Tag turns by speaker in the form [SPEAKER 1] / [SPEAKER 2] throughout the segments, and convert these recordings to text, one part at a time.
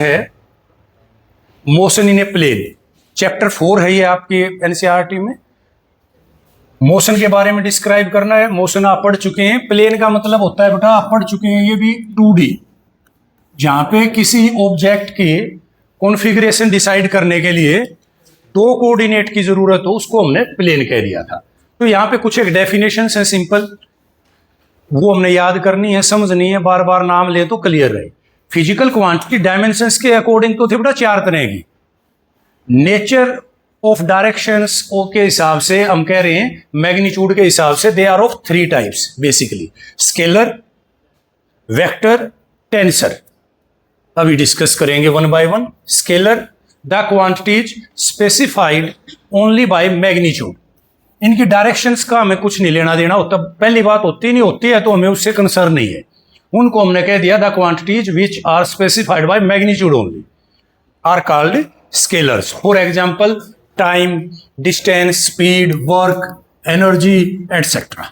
[SPEAKER 1] है motion in a plane. Chapter 4 है ये आपके एनसीईआरटी में। मोशन के बारे में डिस्क्राइब करना है। मोशन आप पढ़ चुके हैं। प्लेन का मतलब होता है बेटा आप पढ़ चुके हैं ये भी 2D, जहां पे किसी ऑब्जेक्ट के कॉन्फ़िगरेशन डिसाइड करने के लिए दो कोऑर्डिनेट की जरूरत हो, उसको हमने प्लेन कह दिया था। तो यहाँ पे कुछ एक डेफिनेशन है सिंपल, वो हमने याद करनी है, समझनी है, बार बार नाम ले तो क्लियर रहे। फिजिकल क्वांटिटी डायमेंशंस के अकॉर्डिंग तो थे बेटा 4 तरह की। नेचर ऑफ डायरेक्शंस के हिसाब से हम कह रहे हैं, मैग्नीट्यूड के हिसाब से they are of 3 types basically, scalar, vector, tensor. अभी डिस्कस करेंगे one by one. Scalar the quantities specified only by magnitude. इनकी डायरेक्शंस का हमें कुछ नहीं लेना देना होता। पहली बात होती नहीं होती है तो हमें उससे कंसर्न नहीं है। उनको हमने कह दिया the quantities which are specified by magnitude only are called scalars. For example time, distance, speed, work, energy etcetera,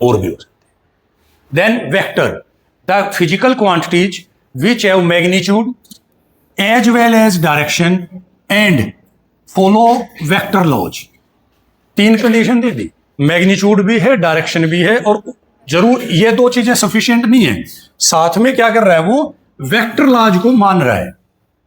[SPEAKER 1] और भी हो सकते। Then vector the physical quantities which have magnitude as well as direction and follow vector laws. 3 condition दे दी, magnitude भी है, direction भी है, और जरूर ये 2 चीजें सफिशिएंट नहीं है, साथ में क्या कर रहा है वो वेक्टर लॉज को मान रहा है।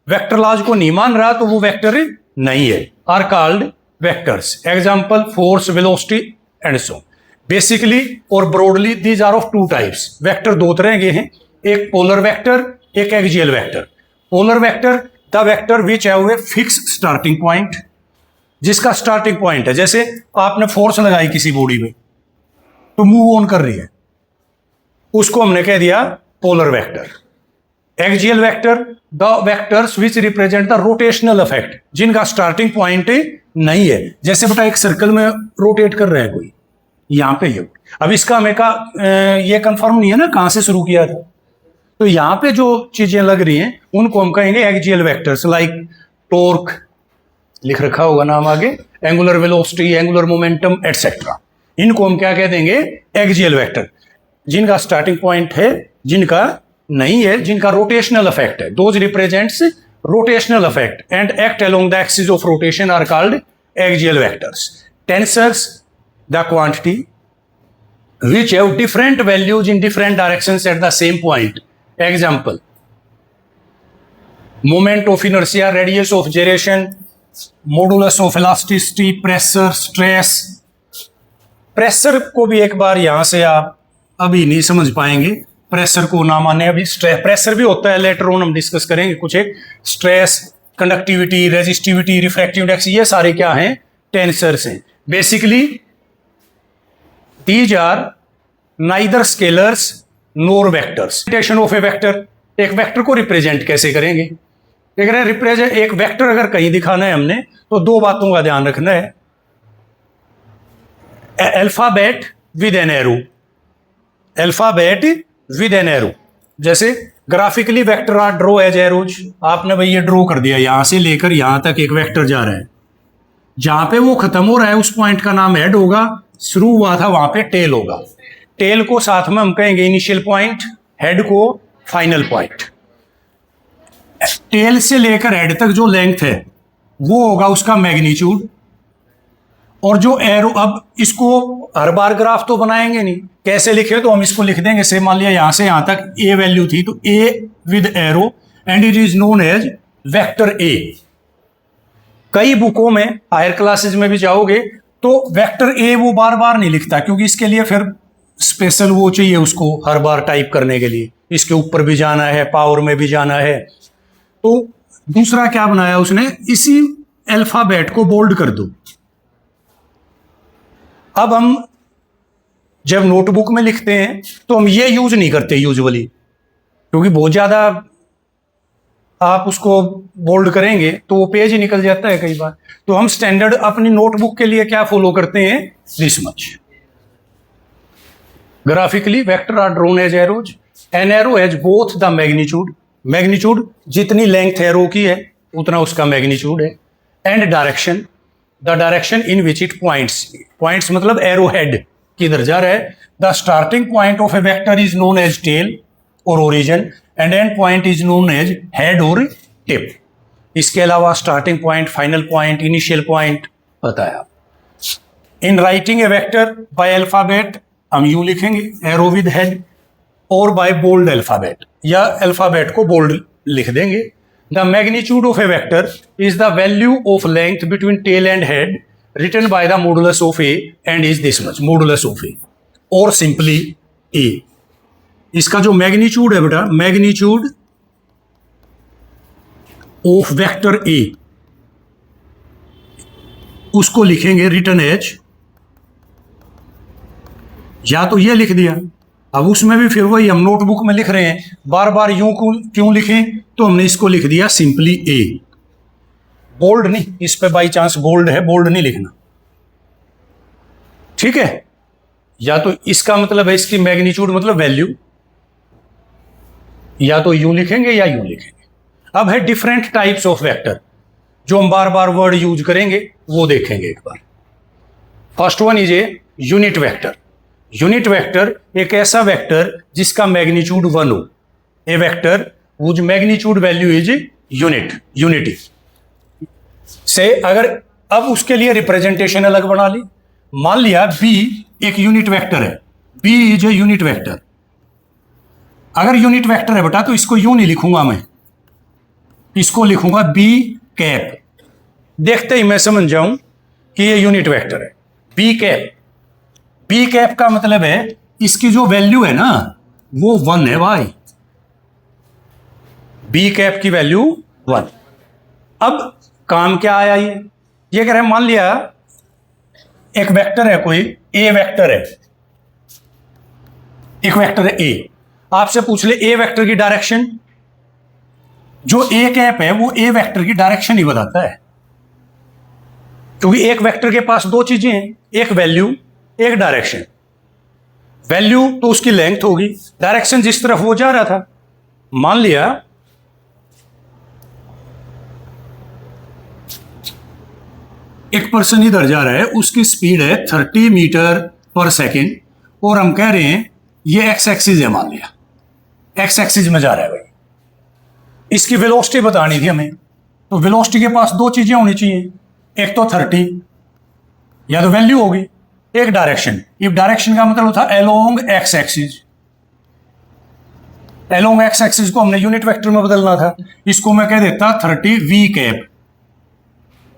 [SPEAKER 1] वेक्टर लॉज को नहीं मान रहा तो वो वेक्टर नहीं है। Are called vectors. Example force, velocity and so. Basically और broadly these are of 2 types. Vector 2 तरह के हैं, एक पोलर वेक्टर, एक axial vector. Polar vector the vector which have a fix starting point, जिसका स्टार्टिंग पॉइंट है, जैसे आपने फोर्स लगाई किसी बॉडी में तो मूव ऑन कर रही है, उसको हमने कह दिया polar vector. Axial vector the vectors which represent the rotational effect, जिनका स्टार्टिंग पॉइंट नहीं है। जैसे बेटा एक सर्कल में रोटेट कर रहा है कोई, यहां पे ये, अब इसका हमें ये कंफर्म नहीं है ना कहां से शुरू किया था, तो यहां पे जो चीजें लग रही हैं उनको हम कहेंगे एक्सियल वेक्टर्स। लाइक टॉर्क लिख रखा होगा नाम आगे, angular velocity, angular momentum etcetera. इनको हम क्या कह देंगे, एक्सियल वेक्टर। जिनका स्टार्टिंग पॉइंट है, जिनका नहीं है, जिनका रोटेशनल इफेक्ट है, those represents rotational effect and act along the axis of rotation are called axial vectors. Tensors the quantity which have different values in different directions at the same point. Example, moment of inertia, radius of gyration, modulus of elasticity, pressure, stress. Pressure को भी एक बार यहां से आप अभी नहीं समझ पाएंगे, प्रेशर को ना माने अभी। स्ट्रेस प्रेशर भी होता है, लेटर ऑन हम डिस्कस करेंगे कुछ एक। Stress, conductivity, resistivity, refractive index, ये सारे क्या हैं, टेंसर्स हैं। Basically these are neither scalars nor vectors. Representation of a vector, एक वेक्टर को रिप्रेजेंट कैसे करेंगे। एक वेक्टर अगर कहीं दिखाना है हमने तो 2 बातों का ध्यान रखना है, alphabet with an arrow, alphabet with an arrow. जैसे graphically vector are draw as arrows, आपने भाई ये ड्रॉ कर दिया, यहां से लेकर यहां तक एक वेक्टर जा रहा है, जहां पे वो खत्म हो रहा है उस पॉइंट का नाम हेड होगा, शुरू हुआ था वहां पे टेल होगा। टेल को साथ में हम कहेंगे इनिशियल पॉइंट, हेड को फाइनल पॉइंट। टेल से लेकर हेड तक जो लेंथ है वो होगा उसका मैग्नीट्यूड। और जो एरो, अब इसको हर बार ग्राफ तो बनाएंगे नहीं, कैसे लिखे तो हम इसको लिख देंगे, से मान लिया यहां से यहां तक ए वैल्यू थी तो A with arrow and it is known as vector A. कई बुकों में, हायर क्लासेज में भी जाओगे तो वेक्टर ए वो बार बार नहीं लिखता, क्योंकि इसके लिए फिर स्पेशल वो चाहिए उसको हर बार टाइप करने के लिए, इसके ऊपर भी जाना है, पावर में भी जाना है। तो दूसरा क्या बनाया उसने, इसी अल्फाबेट को बोल्ड कर दो। अब हम जब नोटबुक में लिखते हैं तो हम ये यूज नहीं करते यूजुअली, क्योंकि बहुत ज्यादा आप उसको बोल्ड करेंगे तो वो पेज ही निकल जाता है कई बार। तो हम स्टैंडर्ड अपनी नोटबुक के लिए क्या फॉलो करते हैं, this much. Graphically vector are drawn as arrows, an arrow has both the magnitude, magnitude जितनी लेंथ एरो की है उतना उसका मैग्नीट्यूड है, and direction, the direction in which it points, points मतलब एरो हेड किधर जा रहा है। The starting point of a vector is known as tail और origin, and end point is known as head और टिप। इसके अलावा starting point, final point, initial point बताया। In writing a vector by alphabet हम यूं लिखेंगे arrow with head, और by bold alphabet या अल्फाबेट को बोल्ड लिख देंगे। The magnitude of a vector is the value of length between tail and head written by the modulus of A and is this much, modulus of A और simply ए। इसका जो magnitude है बेटा, magnitude of vector A, उसको लिखेंगे written as, या तो ये लिख दिया। अब उसमें भी फिर वही हम नोटबुक में लिख रहे हैं, बार बार यूं क्यों लिखें, तो हमने इसको लिख दिया सिंपली ए, बोल्ड नहीं। इस पे बाई चांस बोल्ड है, बोल्ड नहीं लिखना, ठीक है। या तो इसका मतलब है इसकी मैग्नीट्यूड मतलब वैल्यू, या तो यूं लिखेंगे या यूं लिखेंगे। अब है डिफरेंट टाइप्स ऑफ वेक्टर, जो हम बार बार वर्ड यूज करेंगे वो देखेंगे एक बार। First one is a unit vector. Unit vector एक ऐसा वेक्टर जिसका मैग्नीट्यूड 1 हो, a vector whose magnitude value is unit, unity से। अगर अब उसके लिए रिप्रेजेंटेशन अलग बना ली, मान लिया बी एक यूनिट वेक्टर है, B is a unit vector. अगर यूनिट वेक्टर है बेटा तो इसको यूं नहीं लिखूंगा मैं, इसको लिखूंगा बी कैप। देखते ही मैं समझ जाऊं कि ये यूनिट वेक्टर है बी कैप। बी कैप का मतलब है इसकी जो वैल्यू है ना वो 1 है भाई, बी कैप की वैल्यू 1। अब काम क्या आया, ये कह रहे हैं मान लिया एक वेक्टर है, कोई ए वेक्टर है, एक वेक्टर है ए। आपसे पूछ ले ए वेक्टर की डायरेक्शन, जो ए कैप है वो ए वेक्टर की डायरेक्शन ही बताता है, क्योंकि एक वेक्टर के पास दो चीजें हैं, एक वैल्यू एक डायरेक्शन। वैल्यू तो उसकी लेंथ होगी, डायरेक्शन जिस तरफ वो जा रहा था। मान लिया एक पर्सन इधर जा रहा है, उसकी स्पीड है 30 मीटर पर सेकेंड, और हम कह रहे हैं ये एक्स एक्सिस है, मान लिया एक्स एक्सिस में जा रहा है भाई। इसकी वेलोसिटी बतानी थी हमें, तो वेलोसिटी के पास दो चीजें होनी चाहिए, एक तो 30 या तो वैल्यू होगी, एक डायरेक्शन। इफ डायरेक्शन का मतलब था along x axis, along x axis को हमने यूनिट वेक्टर में बदलना था। इसको मैं कह देता 30 वी कैप,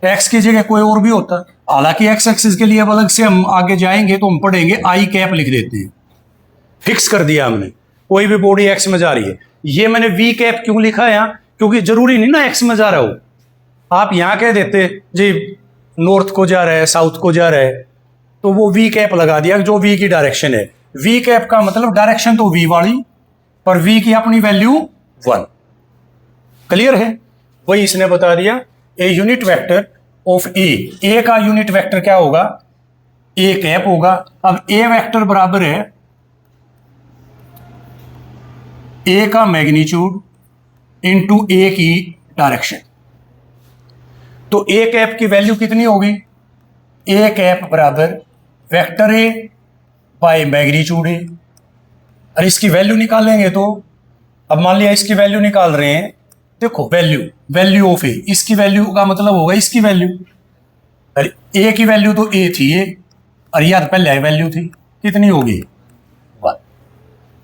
[SPEAKER 1] एक्स की जगह कोई और भी होता, हालांकि एक्स एक्सिस के लिए अलग से हम आगे जाएंगे तो हम पढ़ेंगे, आई कैप लिख देते हैं। फिक्स कर दिया हमने, कोई भी बॉडी एक्स में जा रही है। ये मैंने वी कैप क्यों लिखा है यहाँ, क्योंकि जरूरी नहीं ना एक्स में जा रहा हो। आप यहां कह देते जी नॉर्थ को जा रहा है, साउथ को जा रहा है, तो वो वी कैप लगा दिया जो वी की डायरेक्शन है। वी कैप का मतलब डायरेक्शन तो वी वाली, पर वी की अपनी वैल्यू 1। क्लियर है, वही इसने बता दिया। ए यूनिट वेक्टर ऑफ ए का यूनिट वेक्टर क्या होगा, ए कैप होगा। अब ए वेक्टर बराबर है ए का मैग्नीट्यूड इनटू ए की डायरेक्शन। तो ए कैप की वैल्यू कितनी होगी, ए कैप बराबर वेक्टर ए बाय मैग्नीट्यूड ए। और इसकी वैल्यू निकालेंगे तो, अब मान लिया इसकी वैल्यू निकाल रहे हैं, देखो वैल्यू ऑफ ए, इसकी वैल्यू का मतलब होगा इसकी वैल्यू। अरे ए की वैल्यू तो ए थी ये, और यार पहले वैल्यू थी, कितनी होगी 1।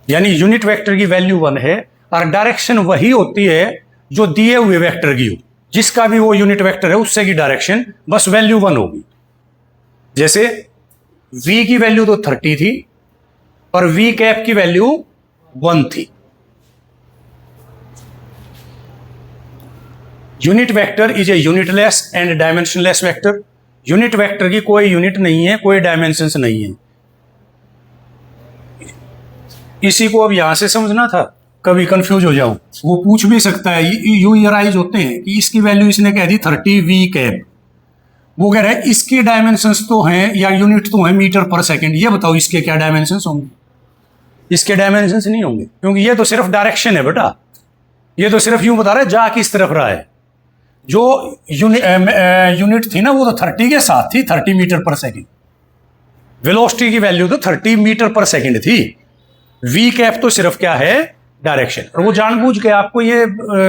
[SPEAKER 1] यानी यूनिट वेक्टर की वैल्यू 1 है, और डायरेक्शन वही होती है जो दिए हुए वेक्टर की हो, जिसका भी वो यूनिट वेक्टर है उससे की डायरेक्शन बस वैल्यू 1 होगी। जैसे v की वैल्यू तो 30 थी, पर v कैप की वैल्यू 1 थी। Unit vector is a unitless and dimensionless vector. Unit vector की कोई यूनिट नहीं है, कोई डायमेंशंस नहीं है। इसी को अब यहां से समझना था, कभी कंफ्यूज हो जाओ, वो पूछ भी सकता है, यू ईयराइज होते हैं कि इसकी वैल्यू इसने कह दी 30 वी कैप, वो कह रहा है इसके डायमेंशंस तो हैं या यूनिट तो हैं मीटर पर सेकंड, ये बताओ इसके क्या डायमेंशंस होंगे। इसके डायमेंशंस नहीं होंगे, क्योंकि ये तो सिर्फ डायरेक्शन है बेटा, ये तो सिर्फ यूं बता रहा है जा किस तरफ रहा है। जो यूनिट थी ना वो तो 30 के साथ थी, 30 मीटर पर सेकेंड। वेलोसिटी की वैल्यू तो 30 मीटर पर सेकेंड थी। वी कैप तो सिर्फ क्या है, डायरेक्शन। और वो जानबूझ के आपको ये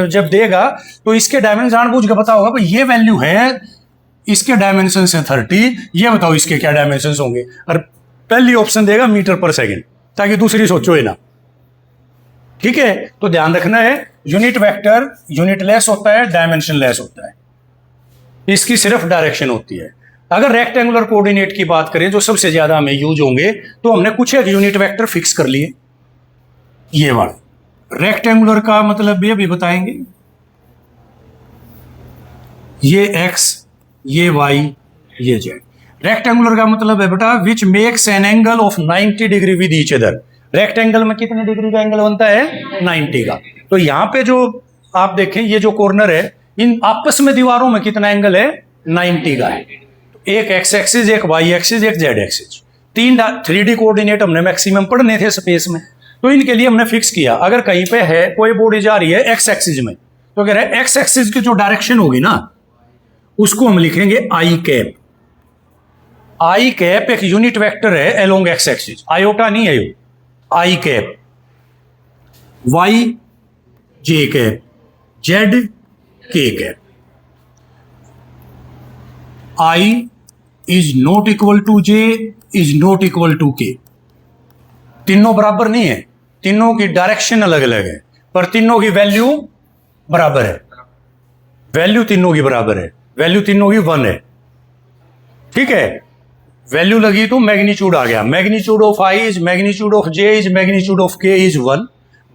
[SPEAKER 1] जब देगा तो इसके डायमेंशन जानबूझ के पता होगा भाई ये वैल्यू है, इसके डायमेंशन है 30, ये बताओ इसके क्या डायमेंशन होंगे। और पहली ऑप्शन देगा मीटर पर सेकेंड, ताकि दूसरी सोचो ही ना। ठीक है, तो ध्यान रखना है यूनिट वेक्टर यूनिट लेस होता है, डायमेंशन लेस होता है, इसकी सिर्फ डायरेक्शन होती है। अगर रेक्टेंगुलर कोऑर्डिनेट की बात करें जो सबसे ज्यादा हमें यूज होंगे, तो हमने कुछ एक यूनिट वेक्टर फिक्स कर लिए। ये वाला रेक्टेंगुलर का मतलब ये भी बताएंगे, ये x, ये y, ये z। रेक्टेंगुलर का मतलब है बेटा which makes an angle of 90 degree with each other. Rectangle में कितने डिग्री का एंगल बनता है? 90 का। तो यहां पे जो आप देखें ये जो कॉर्नर है, इन आपस में दीवारों में कितना एंगल है? 90 का है। एक x एक्सिस, एक y एक्सिस, एक z एक्सिस, तीन 3D कोऑर्डिनेट हमने मैक्सिमम पढ़ने थे स्पेस में, तो इनके लिए हमने फिक्स किया। अगर कहीं पे है कोई बॉडी जा रही है x एक्सिस में, तो कह रहे हैं x एक्सिस की जो डायरेक्शन होगी ना उसको हम लिखेंगे आई कैप। आई कैप एक यूनिट वेक्टर है अलोंग x एक्सिस, आयोटा नहीं है, I cap. y j cap, z k cap. I is not equal to j is not equal to k। तीनों बराबर नहीं है, तीनों की डायरेक्शन अलग अलग है, पर तीनों की वैल्यू बराबर है। वैल्यू तीनों की बराबर है, वैल्यू तीनों की 1 है। ठीक है, वैल्यू लगी तो मैग्नीट्यूड आ गया। Magnitude of I is magnitude of j is magnitude of k is 1,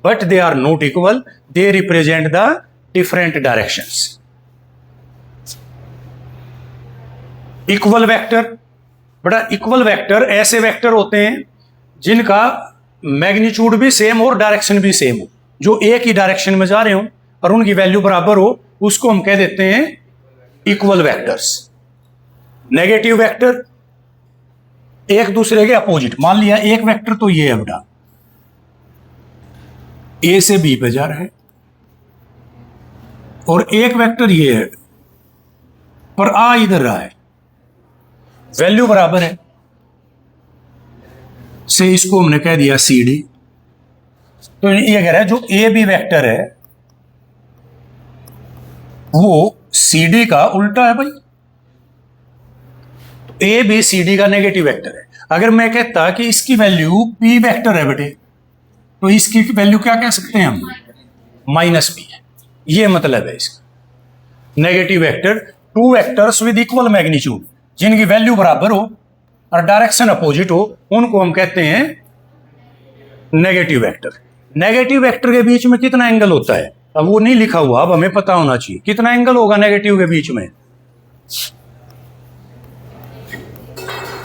[SPEAKER 1] but they are not equal, they represent the different directions. Equal vector, बड़ा इक्वल वेक्टर ऐसे वेक्टर होते हैं जिनका मैग्नीट्यूड भी सेम और डायरेक्शन भी सेम हो, जो एक ही डायरेक्शन में जा रहे हो और उनकी वैल्यू बराबर हो, उसको हम कह देते हैं इक्वल वेक्टर्स। नेगेटिव वेक्टर एक दूसरे के अपोजिट। मान लिया एक वेक्टर तो ये है बेटा, ए से बी पे जा रहा है, और एक वेक्टर ये है पर आ इधर रहा है, वैल्यू बराबर है, से इसको हमने कह दिया सी डी। तो ये कह रहा है जो ए बी वेक्टर है वो सी डी का उल्टा है भाई। ए बी सी डी का नेगेटिव वेक्टर है। अगर मैं कहता कि इसकी वैल्यू पी वेक्टर है बेटे, तो इसकी वैल्यू क्या कह सकते हैं हम? माइनस पी है। ये मतलब है इसका। Negative vector two vectors with equal magnitude, जिनकी वैल्यू बराबर हो और डायरेक्शन अपोजिट हो, उनको हम कहते हैं नेगेटिव वेक्टर। नेगेटिव वेक्टर के बीच में कितना एंगल होता है? अब वो नहीं लिखा हुआ, अब हमें पता होना चाहिए कितना एंगल होगा नेगेटिव के बीच में।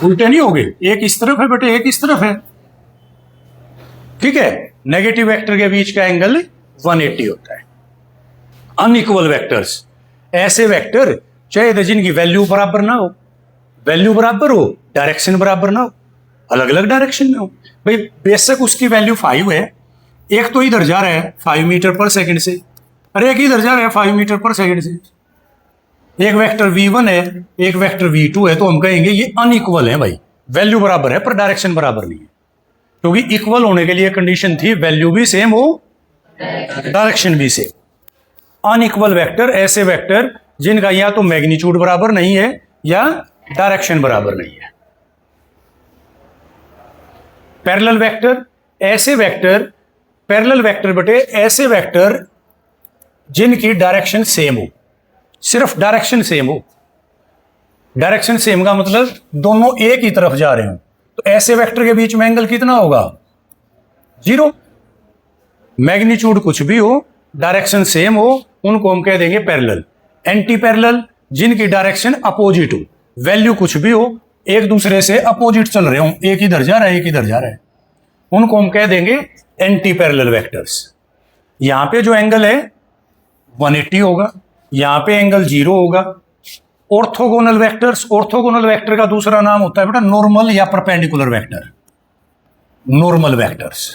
[SPEAKER 1] उल्टे नहीं होंगे, एक इस तरफ है बेटे, एक इस तरफ है। ठीक है, नेगेटिव वेक्टर के बीच का एंगल 180 होता है। अनइक्वल वेक्टर्स ऐसे वेक्टर चाहे जिनकी वैल्यू बराबर ना हो, वैल्यू बराबर हो डायरेक्शन बराबर ना हो, अलग अलग डायरेक्शन में हो। भाई बेशक उसकी वैल्यू 5 है, एक तो इधर जा रहा है 5 मीटर पर सेकंड से, और एक इधर जा रहा है 5 मीटर पर सेकंड से। एक वेक्टर v1 है, एक वेक्टर v2 है, तो हम कहेंगे ये अनइक्वल है भाई, वैल्यू बराबर है पर डायरेक्शन बराबर नहीं है। क्योंकि इक्वल होने के लिए कंडीशन थी वैल्यू भी सेम हो, डायरेक्शन भी सेम। अनइक्वल वेक्टर ऐसे वेक्टर जिनका या तो मैग्नीट्यूड बराबर नहीं है या डायरेक्शन बराबर नहीं है। पैरेलल वेक्टर ऐसे वेक्टर, पैरेलल वेक्टर बेटे ऐसे वेक्टर जिनकी डायरेक्शन सेम हो, सिर्फ डायरेक्शन सेम हो। डायरेक्शन सेम का मतलब दोनों एक ही तरफ जा रहे हो, तो ऐसे वेक्टर के बीच में एंगल कितना होगा? 0। मैग्नीट्यूड कुछ भी हो, डायरेक्शन सेम हो, उनको हम कह देंगे पैरेलल। एंटी पैरेलल जिनकी डायरेक्शन अपोजिट हो, वैल्यू कुछ भी हो, एक दूसरे से अपोजिट चल रहे हो, एक इधर जा रहा है एक इधर जा रहा है, उनको हम कह देंगे एंटी पैरेलल वेक्टर्स। यहां पे जो एंगल है 180 होगा, यहां पे एंगल 0 होगा। ऑर्थोगोनल वेक्टर्स, ऑर्थोगोनल वेक्टर का दूसरा नाम होता है बेटा नॉर्मल या परपेंडिकुलर वेक्टर। नॉर्मल वेक्टर्स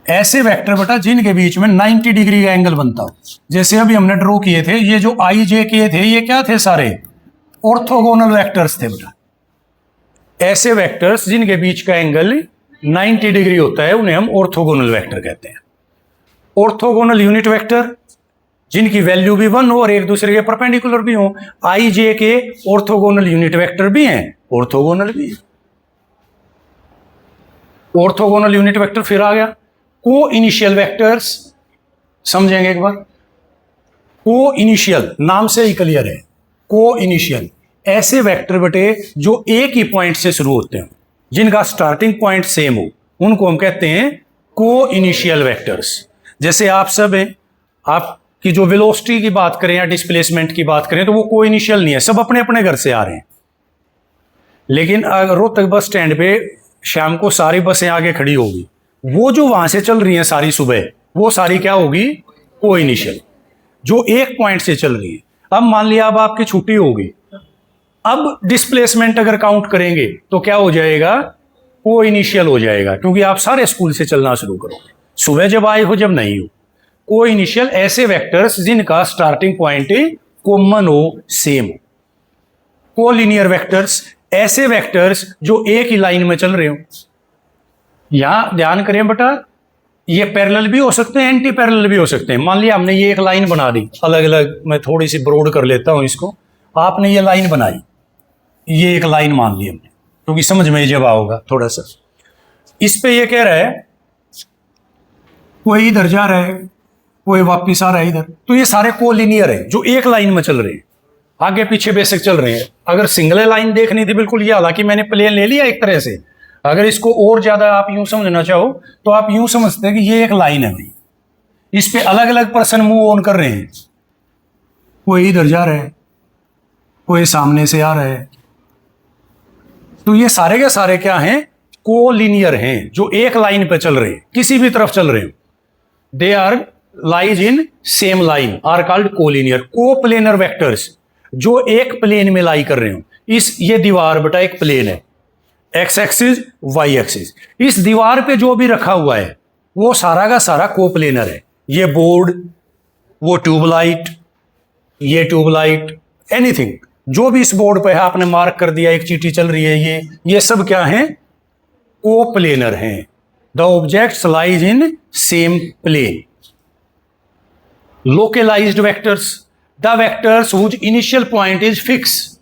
[SPEAKER 1] ऐसे वेक्टर बेटा जिनके बीच में 90 डिग्री का एंगल बनता हो। जैसे अभी हमने ड्रॉ किए थे, ये जो आई जे किए थे, ये क्या थे? सारे ऑर्थोगोनल वेक्टर्स थे बेटा। ऐसे वेक्टर्स जिनके बीच का एंगल 90 डिग्री होता है, उन्हें हम ऑर्थोगोनल वेक्टर कहते हैं। ऑर्थोगोनल यूनिट वेक्टर जिनकी वैल्यू भी 1 हो और एक दूसरे के परपेंडिकुलर भी हो, आई जे के ऑर्थोगोनल यूनिट वेक्टर भी हैं, ऑर्थोगोनल भी है। ऑर्थोगोनल यूनिट वेक्टर फिर आ गया। को इनिशियल वेक्टर्स समझेंगे एक बार। को इनिशियल नाम से ही क्लियर है। को इनिशियल ऐसे वेक्टर बटे जो एक ही पॉइंट से शुरू होते हैं, जिनका स्टार्टिंग पॉइंट सेम हो, उनको हम कहते हैं को इनिशियल वेक्टर्स। जैसे आप सब हैं, आपकी जो वेलोसिटी की बात करें या डिस्प्लेसमेंट की बात करें तो वो को इनिशियल नहीं है, सब अपने अपने घर से आ रहे हैं। लेकिन रोहतक बस स्टैंड पे शाम को सारी बसें आगे खड़ी होगी, वो जो वहां से चल रही हैं सारी सुबह, वो सारी क्या होगी? को इनिशियल, जो एक पॉइंट से चल रही है। अब मान लिया अब आपकी छुट्टी होगी, अब डिस्प्लेसमेंट अगर काउंट करेंगे तो क्या हो जाएगा? को इनिशियल हो जाएगा, क्योंकि आप सारे स्कूल से चलना शुरू करोगे, सुबह जब आए हो जब नहीं हो। को इनिशियल ऐसे वेक्टर्स जिनका स्टार्टिंग पॉइंट कॉमन हो, सेम हो। को लीनियर वेक्टर्स ऐसे वेक्टर्स जो एक ही लाइन में चल रहे हो। यहां ध्यान करें बेटा, ये पैरेलल भी हो सकते हैं, एंटी पैरेलल भी हो सकते हैं। मान लिया हमने ये एक लाइन बना दी अलग अलग, मैं थोड़ी सी ब्रॉड कर लेता हूं इसको। आपने ये लाइन बनाई, ये एक लाइन मान ली हमने, क्योंकि समझ में जब आओगा थोड़ा सा। इस पे ये कह रहा है कोई इधर जा रहा है, कोई वापिस आ रहा है इधर, तो ये सारे कोलिनियर है जो एक लाइन में चल रहे हैं, आगे पीछे बेसिक चल रहे हैं। अगर सिंगल लाइन देखनी थी बिल्कुल, ये हालांकि मैंने प्लेन ले लिया एक तरह से। अगर इसको और ज्यादा आप यूं समझना चाहो तो आप यूं समझते हैं कि ये एक लाइन है भाई, इस पे अलग अलग पर्सन मूव ऑन कर रहे हैं, कोई इधर जा रहा है, कोई सामने से आ रहा है। तो ये सारे के सारे क्या हैं? कोलिनियर हैं, जो एक लाइन पे चल रहे हैं, किसी भी तरफ चल रहे हैं। They are lies in same line are called collinear. Coplanar vectors जो एक प्लेन में लाई कर रहे हो। ये दीवार बेटा एक प्लेन है, एक्स एक्सिस वाई एक्सिस। इस दीवार पे जो भी रखा हुआ है वो सारा का सारा कोप्लेनर है। ये बोर्ड, वो ट्यूबलाइट, ये ट्यूबलाइट, एनीथिंग जो भी इस बोर्ड पे है आपने मार्क कर दिया, एक चींटी चल रही है, ये सब क्या है? कोप्लेनर हैं। The objects lies in same plane. Localized vectors, the vectors whose initial point is fix.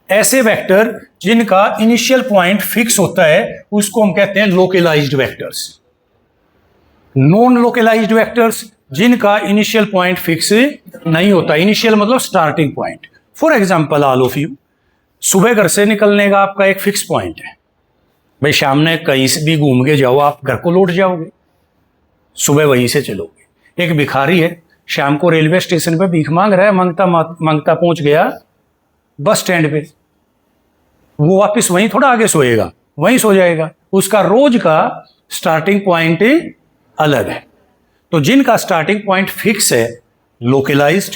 [SPEAKER 1] ऐसे वेक्टर जिनका इनिशियल पॉइंट फिक्स होता है उसको हम कहते हैं localized vectors. Non localized vectors जिनका इनिशियल पॉइंट फिक्स नहीं होता, इनिशियल मतलब starting point. For example all of you, सुबह घर से निकलने का आपका एक फिक्स पॉइंट है भाई, शाम में कहीं से भी घूम के जाओ आप घर को लौट जाओगे, सुबह वहीं से चलोगे। एक भिखारी है, शाम को रेलवे स्टेशन पे भीख मांग रहा है, मांगता पहुंच गया बस स्टैंड पे, वो वापस वहीं थोड़ा आगे सोएगा, वहीं सो जाएगा। उसका रोज का स्टार्टिंग पॉइंट अलग है। तो जिनका स्टार्टिंग पॉइंट फिक्स है लोकलाइज्ड,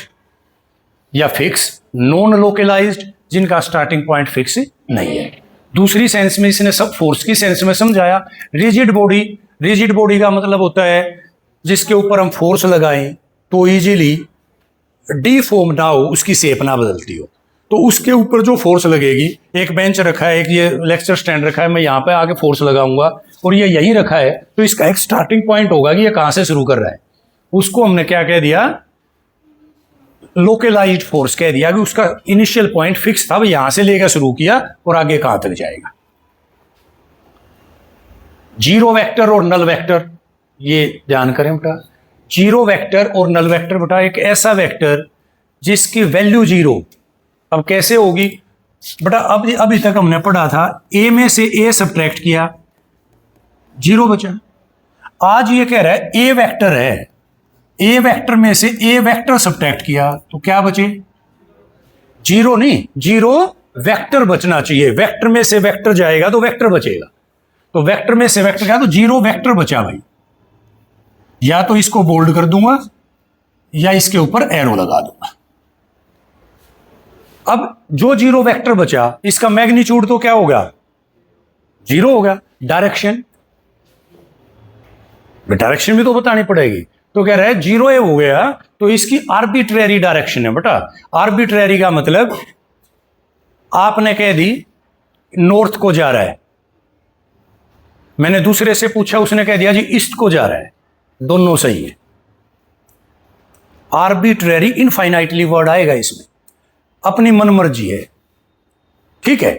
[SPEAKER 1] या फिक्स नॉन लोकलाइज्ड जिनका स्टार्टिंग पॉइंट फिक्स नहीं है। दूसरी सेंस में इसने सब फोर्स की सेंस में समझाया। रिजिड बॉडी, रिजिड बॉडी का मतलब होता है जिसके ऊपर हम फोर्स लगाएं तो इजीली डीफॉर्म ना हो, उसकी शेप ना बदलती हो, तो उसके ऊपर जो फोर्स लगेगी, एक बेंच रखा है, एक ये लेक्चर स्टैंड रखा है, मैं यहाँ पे आगे फोर्स लगाऊंगा और ये यहीं रखा है, तो इसका एक स्टार्टिंग पॉइंट होगा कि ये कहाँ से शुरू कर रहा है। उसको हमने क्या कह दिया? लोकलाइज्ड फोर्स कह दिया, कि उसका इनिशियल पॉइंट फिक्स था, यहां से लेकर शुरू किया और आगे कहां तक जाएगा। जीरो वेक्टर और नल वेक्टर, ये ध्यान करें बेटा। जीरो वेक्टर और नल वेक्टर बेटा एक ऐसा वेक्टर जिसकी वैल्यू जीरो, अब कैसे होगी बेटा? अब अभी तक हमने पढ़ा था ए में से ए सब्ट्रैक्ट किया, जीरो बचा। आज ये कह रहा है ए वेक्टर है, ए वेक्टर में से ए वेक्टर सब्ट्रैक्ट किया तो क्या बचे? जीरो नहीं, जीरो वेक्टर बचना चाहिए। वेक्टर में से वेक्टर जाएगा तो वेक्टर बचेगा, तो वेक्टर में से वेक्टर गया तो जीरो वेक्टर बचा भाई। या तो इसको बोल्ड कर दूंगा या इसके ऊपर एरो लगा दूंगा। अब जो जीरो वेक्टर बचा, इसका मैग्नीट्यूड तो क्या होगा? जीरो होगा। डायरेक्शन, डायरेक्शन भी तो बतानी पड़ेगी। तो कह रहा है जीरो ए हो गया तो इसकी आर्बिट्रेरी डायरेक्शन है बेटा। आर्बिट्रेरी का मतलब आपने कह दी नॉर्थ को जा रहा है, मैंने दूसरे से पूछा, उसने कह दिया जी ईस्ट को जा रहा है। दोनों सही है। आर्बिट्रेरी इनफाइनाइटली वर्ड आएगा इसमें, अपनी मनमर्जी है, ठीक है।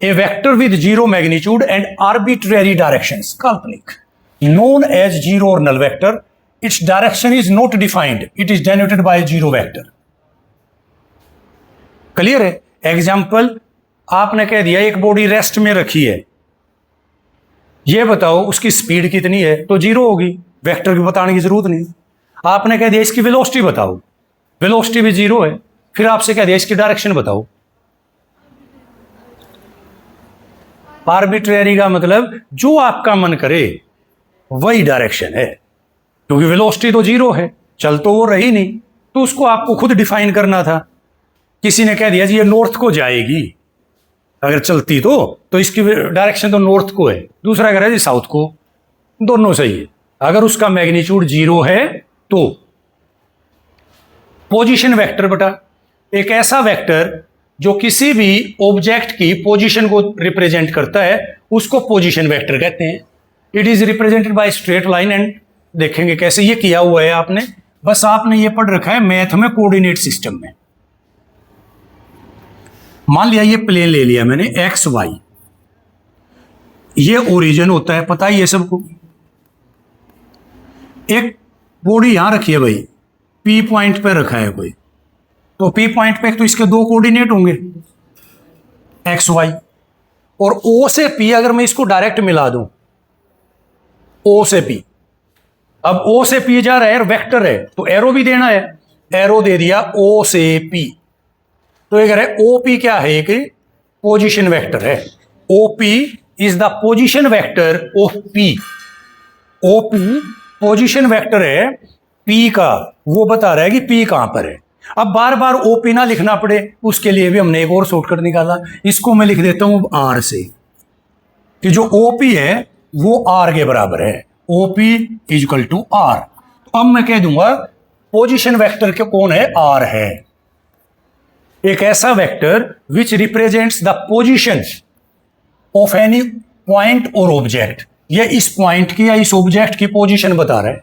[SPEAKER 1] A vector with zero magnitude and arbitrary directions, काल्पनिक, known as zero or null vector. Its direction is not defined. It is denoted by a zero vector. Clear है? एग्जाम्पल, आपने कह दिया एक बॉडी रेस्ट में रखी है, ये बताओ उसकी स्पीड कितनी है, तो जीरो होगी, वेक्टर की बताने की जरूरत नहीं। आपने कह दिया इसकी वेलोसिटी बताओ, वेलोसिटी भी जीरो है, फिर आपसे कह दिया इसकी डायरेक्शन बताओ। आर्बिट्रेरी का मतलब जो आपका मन करे वही डायरेक्शन है, क्योंकि वेलोसिटी तो जीरो है, चल तो वो रही नहीं, तो उसको आपको खुद डिफाइन करना था। किसी ने कह दिया जी ये नॉर्थ को जाएगी अगर चलती तो इसकी डायरेक्शन तो नॉर्थ को है, दूसरा कह रहा है जी साउथ को, दोनों सही है। अगर उसका मैग्नीट्यूड जीरो है तो पोजीशन वेक्टर बेटा, एक ऐसा वेक्टर जो किसी भी ऑब्जेक्ट की पोजीशन को रिप्रेजेंट करता है उसको पोजीशन वेक्टर कहते हैं। It is represented by straight line and, देखेंगे कैसे ये किया हुआ है आपने, बस आपने ये पढ़ रखा है मैथ में कोऑर्डिनेट सिस्टम में। मान लिया ये प्लेन ले लिया मैंने एक्स वाई, ये ओरिजिन होता है, पता ही है सबको। एक बॉडी यहां रखी है भाई, पी पॉइंट पे रखा है कोई, तो पी पॉइंट पे तो इसके दो कोऑर्डिनेट होंगे एक्स वाई, और ओ से पी अगर मैं इसको डायरेक्ट मिला दूं, ओ से पी, अब ओ से पी जा रहा है, वेक्टर है तो एरो भी देना है, एरो दे दिया ओ से पी, तो ये कह रहा है ओ पी क्या है, एक पोजीशन वेक्टर है। O P is the position vector of P, O P position vector है पी का, वो बता रहा है कि पी कहां पर है। अब बार बार ओ पी ना लिखना पड़े उसके लिए भी हमने एक और शॉर्टकट निकाला, इसको मैं लिख देता हूं आर से, कि जो ओ पी है वो आर के बराबर है, OP इक्वल टू आर। अब मैं कह दूंगा पोजीशन वेक्टर के कौन है, आर है, एक ऐसा vector which represents the position of any point और ऑब्जेक्ट, ये इस पॉइंट की या इस ऑब्जेक्ट की पोजीशन बता रहा है,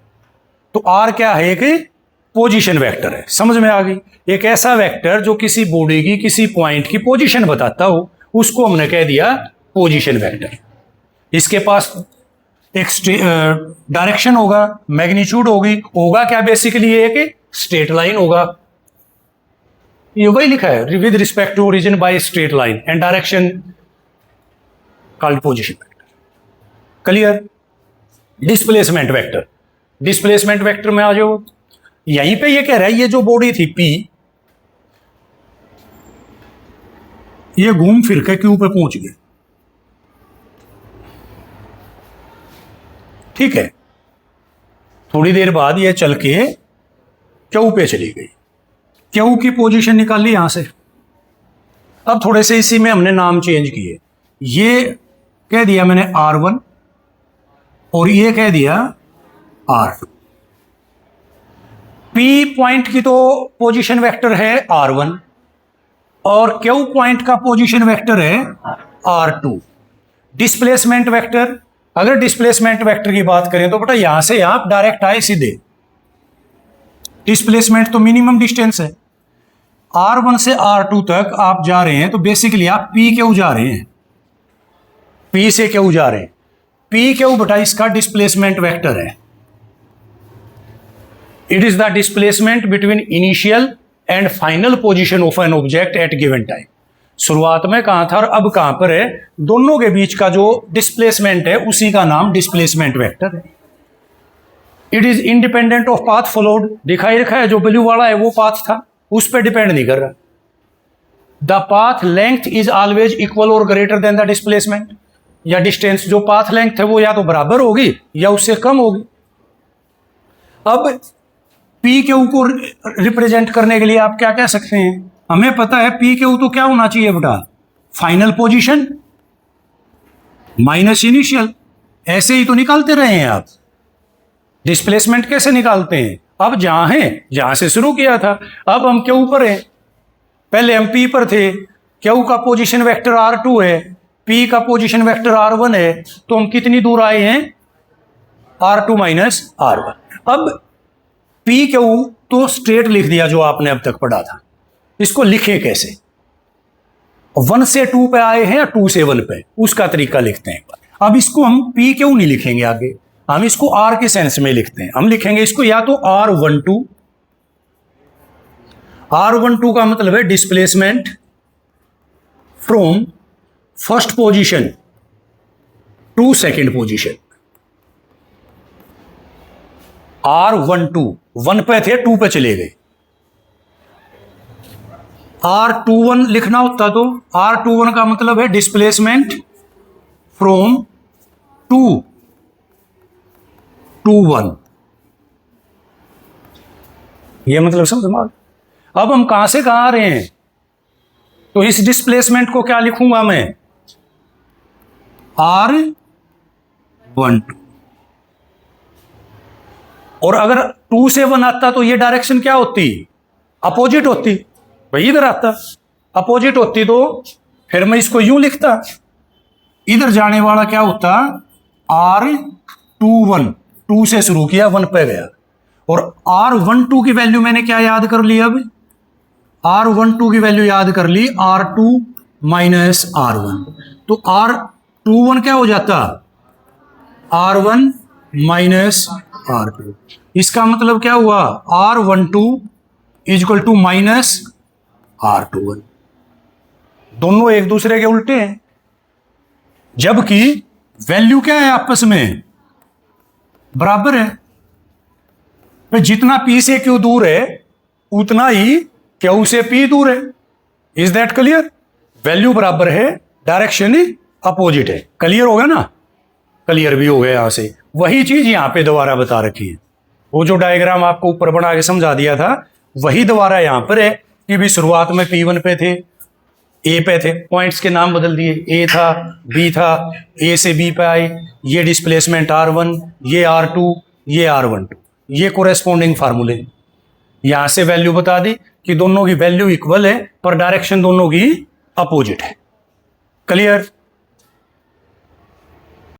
[SPEAKER 1] तो आर क्या है, एक पोजीशन वेक्टर है। समझ में आ गई? एक ऐसा वेक्टर जो किसी बॉडी की किसी पॉइंट की पोजीशन बताता हो उसको हमने कह दिया पोजीशन वेक्टर। इसके पास एक डायरेक्शन होगा, मैग्नीट्यूड होगी, होगा क्या बेसिकली एक स्ट्रेट लाइन होगा, ये वही लिखा है, with respect to origin by straight line and direction called position vector. Clear? Displacement vector, displacement vector में आ जाओ, यहीं पे ये कह रहा है ये जो बॉडी थी पी, ये घूम फिर के क्यू पे पहुंच गई, ठीक है, थोड़ी देर बाद ये चल के क्यू पे चली गई, क्यू की पोजीशन निकाली यहां से। अब थोड़े से इसी में हमने नाम चेंज किए, ये कह दिया मैंने R1 और ये कह दिया R2। पी पॉइंट की तो पोजीशन वेक्टर है R1 और क्यू पॉइंट का पोजीशन वेक्टर है R2। डिस्प्लेसमेंट वेक्टर, अगर डिस्प्लेसमेंट वेक्टर की बात करें तो बेटा यहां से आप डायरेक्ट आए सीधे, डिस्प्लेसमेंट तो मिनिमम डिस्टेंस है, R1 से R2 तक आप जा रहे हैं तो बेसिकली आप पी क्यू जा रहे हैं, पी से क्यू जा रहे हैं, पी क्यू बेटा इसका डिस्प्लेसमेंट वेक्टर है। It is the displacement between initial and final position of an object at given time. शुरुआत में कहां था और अब कहां पर है, दोनों के बीच का जो डिस्प्लेसमेंट है उसी का नाम डिस्प्लेसमेंट वेक्टर है। It is independent of path followed, दिखाई रखा है जो ब्लू वाला है वो पाथ था, उस पर डिपेंड नहीं कर रहा। The path length is always equal और ग्रेटर देन द डिस्प्लेसमेंट, या डिस्टेंस जो पाथ लेंथ है वो या तो बराबर होगी या उससे कम होगी। अब पी क्यू को रिप्रेजेंट करने के लिए आप क्या कह सकते हैं, हमें पता है पी क्यू तो क्या होना चाहिए बेटा, फाइनल पोजीशन माइनस इनिशियल, ऐसे ही तो निकालते रहे हैं आप। डिस्प्लेसमेंट कैसे निकालते हैं, अब जहां है जहां से शुरू किया था, अब हम क्यू पर हैं, पहले हम पी पर थे, क्यू का पोजीशन वेक्टर R2 है, P का पोजीशन वेक्टर R1 है, तो हम कितनी दूर आए हैं? R2 minus R1। अब P क्यू तो स्ट्रेट लिख दिया जो आपने अब तक पढ़ा था, इसको लिखे कैसे? 1 से 2 पे आए हैं या 2 से 1 पे, उसका तरीका लिखते हैं। अब इसको हम P क्यों नहीं लिखेंगे आगे, हम इसको R के सेंस में लिखते हैं। हम लिखेंगे इसको या तो R12, R12 का मतलब है displacement from first position to second position. R12 1 पे थे, 2 पे चले गए। R21 लिखना होता तो R21 का मतलब है डिस्प्लेसमेंट फ्रॉम 2 to 1। ये मतलब समझ में। अब हम कहां से कहां आ रहे हैं, तो इस डिस्प्लेसमेंट को क्या लिखूंगा मैं? R12। और अगर 2 से 1 आता तो ये डायरेक्शन क्या होती? अपोजिट होती। भाई इधर आता, अपोजिट होती तो फिर मैं इसको यूं लिखता, इधर जाने वाला क्या होता? R21, 2 से शुरू किया 1 पे गया। और R12 की वैल्यू मैंने क्या याद कर ली? अब R12 की वैल्यू याद कर ली, R2 माइनस R1। तो R21 क्या हो जाता? R1 minus R2। इसका मतलब क्या हुआ? R12 equal to minus R21। दोनों एक दूसरे के उल्टे हैं, जबकि वैल्यू क्या है आपस में? बराबर है। तो जितना P से Q दूर है उतना ही Q से P दूर है। Is that clear? वैल्यू बराबर है, डायरेक्शन अपोजिट है। क्लियर हो गया ना? क्लियर भी हो गया। यहां से वही चीज यहां पे दोबारा बता रखी है। वो जो डायग्राम आपको ऊपर बना के समझा दिया था वही दोबारा यहां पर है कि भी शुरुआत में P1 पे थे, A पे थे, पॉइंट्स के नाम बदल दिए, A था, B था, A से B पे आए, ये डिस्प्लेसमेंट R1, ये R2, ये R12, ये कोरेस्पॉन्डिंग फार्मूले। यहां से वैल्यू बता दी कि दोनों की वैल्यू इक्वल है पर डायरेक्शन दोनों की अपोजिट है। क्लियर?